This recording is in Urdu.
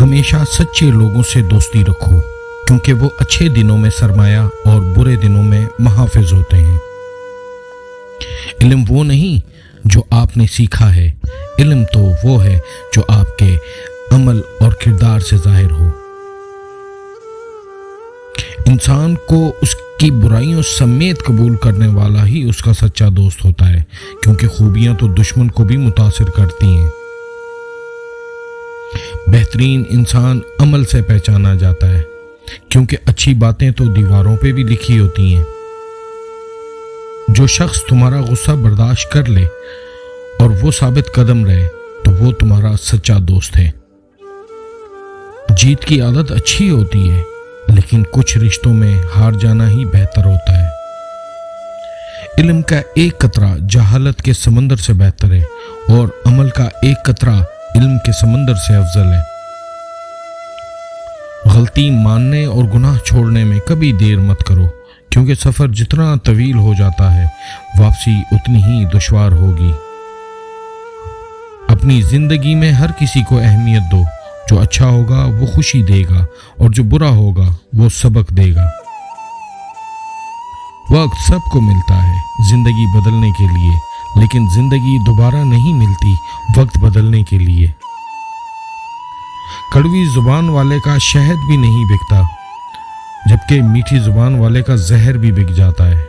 ہمیشہ سچے لوگوں سے دوستی رکھو، کیونکہ وہ اچھے دنوں میں سرمایہ اور برے دنوں میں محافظ ہوتے ہیں۔ علم وہ نہیں جو آپ نے سیکھا ہے، علم تو وہ ہے جو آپ کے عمل اور کردار سے ظاہر ہو۔ انسان کو اس کی برائیوں سمیت قبول کرنے والا ہی اس کا سچا دوست ہوتا ہے، کیونکہ خوبیاں تو دشمن کو بھی متاثر کرتی ہیں۔ بہترین انسان عمل سے پہچانا جاتا ہے، کیونکہ اچھی باتیں تو دیواروں پہ بھی لکھی ہوتی ہیں۔ جو شخص تمہارا غصہ برداشت کر لے اور وہ ثابت قدم رہے تو وہ تمہارا سچا دوست ہے۔ جیت کی عادت اچھی ہوتی ہے، لیکن کچھ رشتوں میں ہار جانا ہی بہتر ہوتا ہے۔ علم کا ایک قطرہ جہالت کے سمندر سے بہتر ہے، اور عمل کا ایک قطرہ علم کے سمندر سے افضل ہے۔ غلطی ماننے اور گناہ چھوڑنے میں کبھی دیر مت کرو، کیونکہ سفر جتنا طویل ہو جاتا ہے واپسی اتنی ہی دشوار ہوگی۔ اپنی زندگی میں ہر کسی کو اہمیت دو، جو اچھا ہوگا وہ خوشی دے گا اور جو برا ہوگا وہ سبق دے گا۔ وقت سب کو ملتا ہے زندگی بدلنے کے لیے، لیکن زندگی دوبارہ نہیں ملتی وقت بدلنے کے لیے۔ کڑوی زبان والے کا شہد بھی نہیں بکتا، جبکہ میٹھی زبان والے کا زہر بھی بک جاتا ہے۔